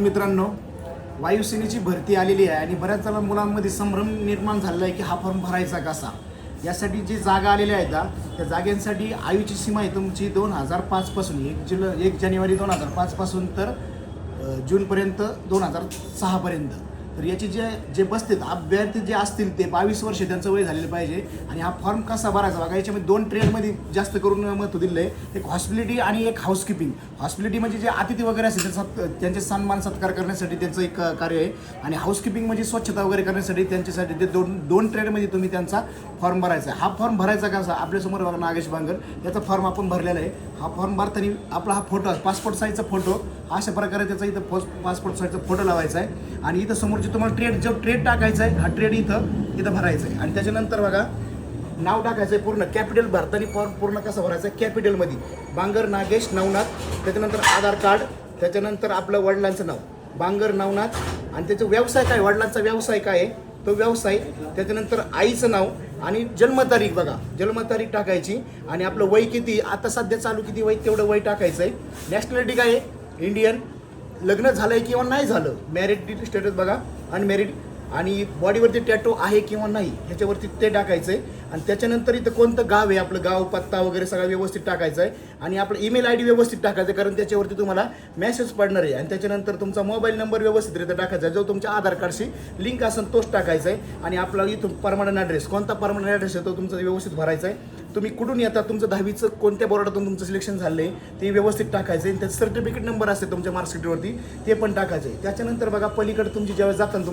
मित्रांनो, वायुसेनेची भरती आलेली आहे आणि बऱ्याच जण मुलांमध्ये संभ्रम निर्माण झालेला आहे की हा फॉर्म भरायचा कसा. यासाठी जी जागा आलेल्या आहेत त्या जागांसाठी आयुची सीमा आहे तुमची 2005 पासून 1 जानेवारी 2005 पासून तर जूनपर्यंत 2006 पर्यंत. तर याचे जे बसतील अभ्यर्थी जे असतील ते 22 वर्ष त्यांचं वय झालेलं पाहिजे. आणि हा फॉर्म कसा भरायचा बघा, याच्यामध्ये 2 ट्रेडमध्ये जास्त करून महत्त्व दिलेलं आहे. एक हॉस्पिटॅलिटी आणि एक हाऊसकीपिंग. हॉस्पिटॅलिटी म्हणजे जे अतिथी वगैरे असतील त्यांचे सन्मान सत्कार करण्यासाठी त्यांचं एक कार्य आहे. आणि हाऊसकीपिंग म्हणजे स्वच्छता वगैरे करण्यासाठी त्यांच्यासाठी ते दोन ट्रेडमध्ये तुम्ही त्यांचा फॉर्म भरायचा आहे. हा फॉर्म भरायचा कसा, आपल्यासमोर बघा नागेश बांगर याचा फॉर्म आपण भरलेला आहे. हा फॉर्म भरताना आपला हा फोटो पासपोर्ट साईजचा फोटो अशा प्रकारे त्याचा इथं पासपोर्ट साईजचा फोटो लावायचा आहे. आणि इथं समोरची तुम्हाला ट्रेड टाकायचा आहे. हा ट्रेड इथं भरायचा आहे. आणि त्याच्यानंतर बघा नाव टाकायचं आहे पूर्ण कॅपिटल. भरताना फॉर्म पूर्ण कसं भरायचं आहे, कॅपिटलमध्ये बांगर नागेश नवनाथ, त्याच्यानंतर आधार कार्ड, त्याच्यानंतर आपलं वडिलांचं नाव बांगर नवनाथ आणि त्याचा व्यवसाय काय, वडिलांचा व्यवसाय काय आहे तो व्यवसाय, त्याच्यानंतर आईचं नाव आणि जन्मतारीख बघा, जन्मतारीख टाकायची. आणि आपलं वय किती आता सध्या चालू किती वय तेवढं वय टाकायचं आहे. नॅशनॅलिटी काय आहे, इंडियन. लग्न झालं आहे किंवा नाही झालं, मॅरिड स्टेटस बघा, अनमॅरिड. आणि बॉडीवरती टॅटो आहे किंवा नाही ह्याच्यावरती ते टाकायचं आहे. आणि त्याच्यानंतर इथं कोणतं गाव आहे, आपलं गाव पत्ता वगैरे सगळं व्यवस्थित टाकायचं आहे. आणि आपलं ईमेल ID व्यवस्थित टाकायचं आहे, कारण त्याच्यावरती तुम्हाला मेसेज पडणार आहे. आणि त्याच्यानंतर तुमचा मोबाईल नंबर व्यवस्थितरित्या टाकायचा आहे, जो तुमच्या आधार कार्डशी लिंक असेल तोच टाकायचा आहे. आणि आपला इथून परमनंट ॲड्रेस, कोणता परमनंट ॲड्रेस आहे तो तुमचा व्यवस्थित भरायचा आहे. तुम्ही कुठून येतात, तुमचं 10वीचं कोणत्या बोर्डातून तुमचं सिलेक्शन झालं आहे ते व्यवस्थित टाकायचं आहे. त्याचं सर्टिफिकेट नंबर असते तुमच्या मार्कशीटवरती ते पण टाकायचं आहे. त्याच्यानंतर बघा पलीकडे तुमची ज्यावेळेस जातात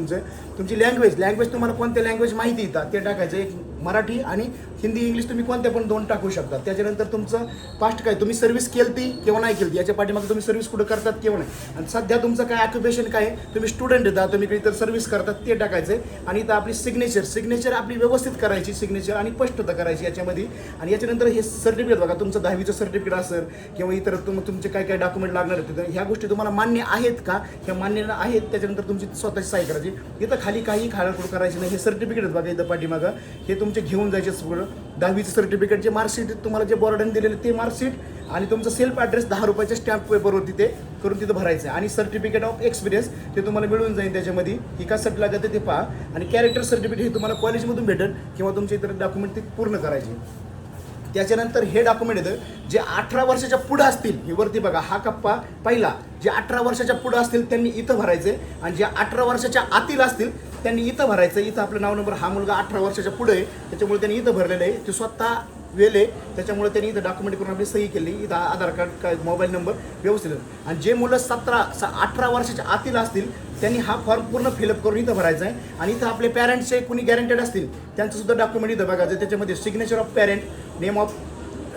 तुमची लँग्वेज तुम्हाला कोणत्या लँग्वेज माहिती येतात ते टाकायचं. एक मराठी आणि हिंदी इंग्लिश तुम्ही कोणत्या पण 2 टाकू शकता. त्याच्यानंतर तुमचं पास्ट काय, तुम्ही सर्व्हिस केली किंवा नाही केली, याच्या पाठीमागे तुम्ही सर्व्हिस कुठं करतात किंवा नाही. आणि सध्या तुमचं काय ऑक्युपेशन काय आहे, तुम्ही स्टुडंट येतात, तुम्ही काही तर सर्व्हिस करतात ते टाकायचं आहे. आणि इथं आपली सिग्नेचर आपली व्यवस्थित करायची, सिग्नेचर आणि स्पष्टता करायची याच्यामध्ये. आणि याच्यानंतर हे सर्टिफिकेट बघा, तुमचं 10वीचं सर्टिफिकेट असेल किंवा इतर तुमचे काय काय डॉक्युमेंट लागणार आहेत, ह्या गोष्टी तुम्हाला मान्य आहेत का, ह्या मान्य आहेत. त्याच्यानंतर तुमची स्वतःची सही करायची. इथं खाली काही खाडाखोड करायची नाही. हे सर्टिफिकेट बघा इथं पाठीमागं, हे तुमचे घेऊन जायचे सगळं. 10वीचं सर्टिफिकेट, जे मार्कशीट तुम्हाला जे बोर्डाने दिलेलं ते मार्कशीट आणि तुमचं सेल्फ ॲड्रेस 10 रुपयाच्या स्टॅम्प पेपरवरती ते करून तिथं भरायचं आहे. आणि सर्टिफिकेट ऑफ एक्सपिरियन्स ते तुम्हाला मिळून जाईल त्याच्यामध्ये, ही कशासाठी लागतं ते पहा. आणि कॅरेक्टर सर्टिफिकेट हे तुम्हाला कॉलेजमधून भेटेल किंवा तुमचे इतर डॉक्युमेंट ते पूर्ण करायचे. त्याच्यानंतर हे डॉक्युमेंट येतं जे 18 वर्षाच्या पुढं असतील, हे वरती बघा हा कप्पा पहिला, जे 18 वर्षाच्या पुढं असतील त्यांनी इथं भरायचे. आणि जे 18 वर्षाच्या आतील असतील त्यांनी इथं भरायचं. इथं आपलं नाव नंबर, हा मुलगा 18 वर्षाच्या पुढे आहे त्याच्यामुळे त्यांनी इथं भरलेलं आहे. ते स्वतः वेल आहे त्याच्यामुळे त्यांनी इथं डॉक्युमेंट करून आपली सही केली. इथं आधार कार्ड काय मोबाईल नंबर व्यवस्थित. आणि जे मुलं 18 वर्षाच्या आतील असतील त्यांनी हा फॉर्म पूर्ण फिलअप करून इथं भरायचा आहे. आणि इथं आपले पॅरेंट्सचे कुणी गॅरंटेड असतील त्यांचं सुद्धा डॉक्युमेंट इथं बघायचं. त्याच्यामध्ये signature of parent, name of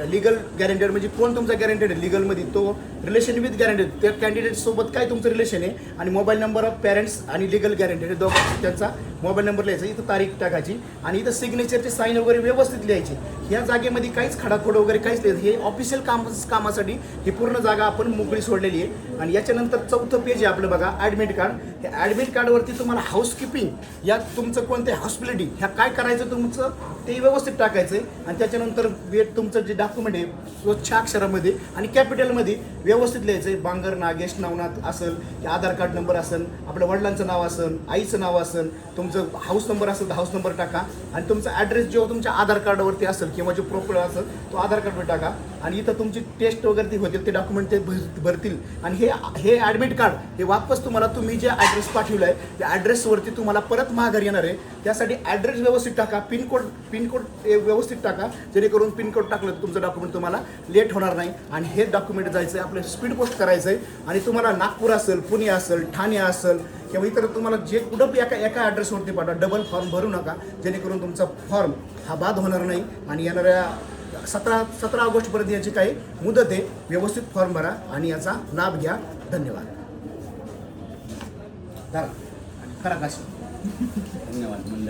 legal guaranteed म्हणजे कोण तुमचा गॅरंटेड आहे लिगलमध्ये, तो रिलेशन विथ गॅरंटेड, त्या कॅन्डिडेटसोबत काय तुमचं रिलेशन आहे. आणि मोबाईल नंबर ऑफ पॅरेंट्स आणि लिगल गॅरंटेड दोघं त्यांचा मोबाईल नंबर लिहायचा, इथं तारीख टाकायची. आणि इथं सिग्नेचरची साईन वगैरे व्यवस्थित लिहायची. ह्या जागेमध्ये काहीच खडाखोड वगैरे काहीच लिहायचं, हे ऑफिशियल कामासाठी ही पूर्ण जागा आपण मोकळी सोडलेली आहे. आणि याच्यानंतर 4थं पेज आहे आपलं बघा, ॲडमिट कार्ड. हे ॲडमिट कार्डवरती तुम्हाला हाऊसकीपिंग या तुमचं कोणते हॉस्पिटॅलिटी ह्या काय करायचं तुमचं ते व्यवस्थित टाकायचं आहे. आणि त्याच्यानंतर तुमचं जे डॉक्युमेंट आहे स्वच्छ अक्षरामध्ये आणि कॅपिटलमध्ये व्यवस्थित लिहायचं आहे. बांगर नागेश नवनाथ असेल, आधार कार्ड नंबर असेल, आपल्या वडिलांचं नाव असेल, आईचं नाव असेल, तुमचं हाऊस नंबर असेल तर हाऊस नंबर टाका. आणि तुमचा ॲड्रेस जेव्हा तुमच्या आधार कार्डवरती असेल किंवा जो प्रोफाईल असेल तो आधार कार्डवर टाका. आणि इथं तुमची टेस्ट वगैरे ती होतील ते डॉक्युमेंट ते भरतील. आणि हे ॲडमिट कार्ड हे वापस तुम्हाला तुम्ही जे ॲड्रेस पाठवलं आहे त्या ॲड्रेसवरती तुम्हाला परत माघारी येणार आहे. त्यासाठी ॲड्रेस व्यवस्थित टाका, पिनकोड व्यवस्थित टाका, जेणेकरून पिनकोड टाकलं तर तुमचं डॉक्युमेंट तुम्हाला लेट होणार नाही. आणि हे डॉक्युमेंट जायचं आहे आपलं स्पीड पोस्ट करायचं आहे. आणि तुम्हाला नागपूर असेल, पुणे असेल, ठाणे असेल किंवा इतर तुम्हाला जे कुठं एका ॲड्रेसवरती पाठवा. डबल फॉर्म भरू नका, जेणेकरून तुमचा फॉर्म हा बाद होणार नाही. आणि येणाऱ्या 17 ऑगस्टपर्यंत याची काही मुदत आहे, व्यवस्थित फॉर्म भरा आणि याचा लाभ घ्या. धन्यवाद. खरा काशी. धन्यवाद.